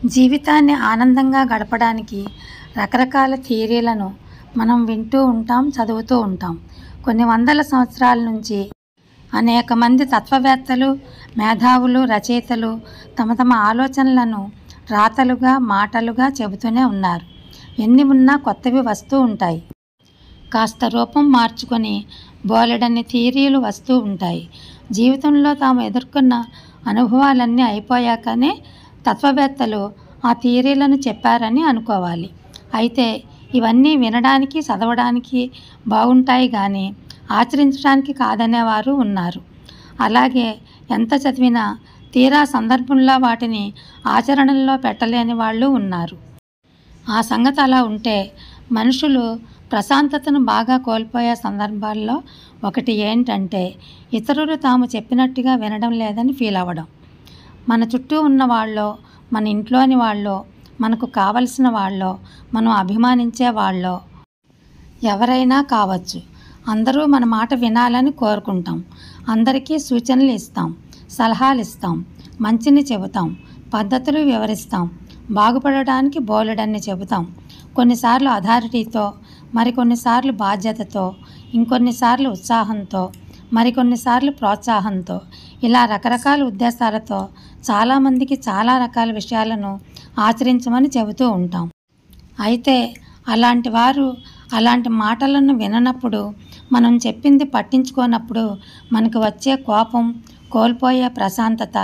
జీవితాన్ని ఆనందంగా గడపడానికి రకరకాల థియరీలను మనం వింటూ ఉంటాం, చదువుతూ ఉంటాం. కొన్ని వందల సంవత్సరాల నుంచి అనేక మంది తత్వవేత్తలు, మేధావులు, రచయితలు తమ తమ ఆలోచనలను రాతలుగా, మాటలుగా చెబుతూనే ఉన్నారు. ఎన్ని ఉన్నా కొత్తవి వస్తూ ఉంటాయి. కాస్త రూపం మార్చుకొని బోలెడన్ని థియరీలు వస్తూ ఉంటాయి. జీవితంలో తాము ఎదుర్కొన్న అనుభవాలన్నీ అయిపోయాకనే తత్వవేత్తలు ఆ థియరీలను చెప్పారని అనుకోవాలి. అయితే ఇవన్నీ వినడానికి, చదవడానికి బాగుంటాయి కానీ ఆచరించడానికి కాదనేవారు ఉన్నారు. అలాగే ఎంత చదివినా తీరా సందర్భంలో వాటిని ఆచరణలో పెట్టలేని వాళ్ళు ఉన్నారు. ఆ సంగతి అలా ఉంటే మనుషులు ప్రశాంతతను బాగా కోల్పోయే సందర్భాల్లో ఒకటి ఏంటంటే ఇతరులు తాము చెప్పినట్టుగా వినడం లేదని ఫీల్ అవ్వడం. మన చుట్టూ ఉన్న వాళ్ళో, మన ఇంట్లోని వాళ్ళో, మనకు కావలసిన వాళ్ళో, మనం అభిమానించే వాళ్ళో ఎవరైనా కావచ్చు. అందరూ మన మాట వినాలని కోరుకుంటాం. అందరికీ సూచనలు ఇస్తాం, సలహాలు ఇస్తాం, మంచిని చెబుతాం, పద్ధతులు వివరిస్తాం, బాగుపడడానికి బోలెడన్ని చెబుతాం. కొన్నిసార్లు అథారిటీతో, మరికొన్నిసార్లు బాధ్యతతో, ఇంకొన్నిసార్లు ఉత్సాహంతో, మరికొన్నిసార్లు ప్రోత్సాహంతో, ఇలా రకరకాల ఉద్దేశాలతో చాలామందికి చాలా రకాల విషయాలను ఆచరించమని చెబుతూ ఉంటాం. అయితే అలాంటి వారు అలాంటి మాటలను విననప్పుడు, మనం చెప్పింది పట్టించుకోనప్పుడు మనకు వచ్చే కోపం, కోల్పోయే ప్రశాంతత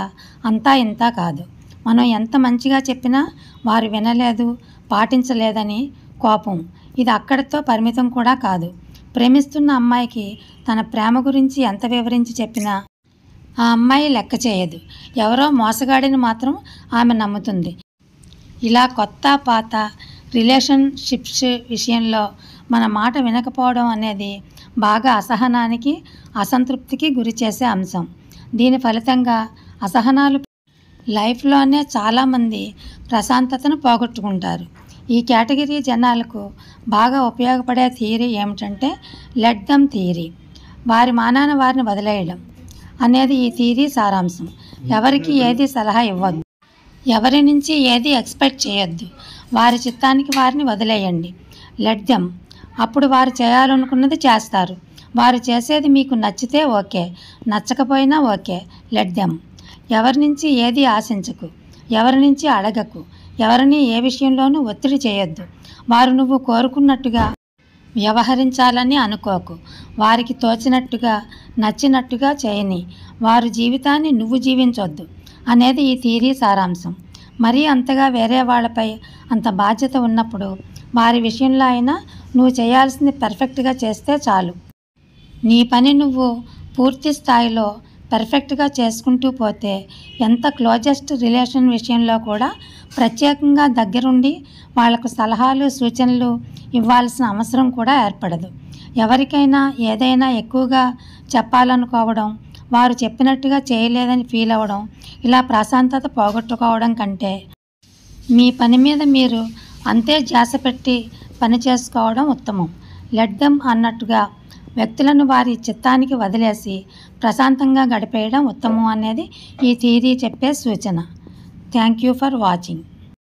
అంతా ఇంతా కాదు. మనం ఎంత మంచిగా చెప్పినా వారు వినలేదు, పాటించలేదని కోపం. ఇది అక్కడితో పరిమితం కూడా కాదు. ప్రేమిస్తున్న అమ్మాయికి తన ప్రేమ గురించి ఎంత వివరించి చెప్పినా ఆ అమ్మాయి లెక్క చేయదు. ఎవరో మోసగాడిని మాత్రం ఆమె నమ్ముతుంది. ఇలా కొత్త పాత రిలేషన్షిప్స్ విషయంలో మన మాట వినకపోవడం అనేది బాగా అసహనానికి, అసంతృప్తికి గురి చేసే అంశం. దీని ఫలితంగా అసహనాలు లైఫ్లోనే చాలామంది ప్రశాంతతను పోగొట్టుకుంటారు. ఈ కేటగిరీ జనాలకు బాగా ఉపయోగపడే థియరీ ఏమిటంటే లెట్ దెమ్ థియరీ. వారి మానాన వారిని వదిలేయడం అనేది ఈ థియరీ సారాంశం. ఎవరికి ఏది సలహా ఇవ్వద్దు, ఎవరి నుంచి ఏది ఎక్స్పెక్ట్ చేయొద్దు. వారి చిత్తానికి వారిని వదిలేయండి. Let them. అప్పుడు వారు చేయాలనుకున్నది చేస్తారు. వారు చేసేది మీకు నచ్చితే ఓకే, నచ్చకపోయినా ఓకే. Let them. ఎవరి నుంచి ఏది ఆశించకు, ఎవరి నుంచి అడగకు, ఎవరిని ఏ విషయంలోనూ ఒత్తిడి చేయొద్దు. వారు నువ్వు కోరుకున్నట్టుగా వ్యవహరించాలని అనుకోకు. వారికి తోచినట్టుగా, నచ్చినట్టుగా చేయని. వారి జీవితాన్ని నువ్వు జీవించొద్దు అనేది ఈ థియరీ సారాంశం. మరీ అంతగా వేరే వాళ్ళపై అంత బాధ్యత ఉన్నప్పుడు వారి విషయంలో అయినా నువ్వు చేయాల్సింది పర్ఫెక్ట్గా చేస్తే చాలు. నీ పని నువ్వు పూర్తి స్థాయిలో పర్ఫెక్ట్గా చేసుకుంటూ పోతే ఎంత క్లోజెస్ట్ రిలేషన్ విషయంలో కూడా ప్రత్యేకంగా దగ్గరుండి వాళ్లకు సలహాలు, సూచనలు ఇవ్వాల్సిన అవసరం కూడా ఏర్పడదు. ఎవరికైనా ఏదైనా ఎక్కువగా చెప్పాలనుకోవడం, వారు చెప్పినట్టుగా చేయలేదని ఫీల్ అవ్వడం, ఇలా ప్రశాంతత పోగొట్టుకోవడం కంటే మీ పని మీద మీరు అంతే ధ్యాస పెట్టి పని చేసుకోవడం ఉత్తమం. లెట్ దెమ్ అన్నట్టుగా వ్యక్తులను వారి చిత్తానికి వదిలేసి ప్రశాంతంగా గడిపేయడం ఉత్తమం అనేది ఈ థియరీ చెప్పే సూచన. Thank you for watching.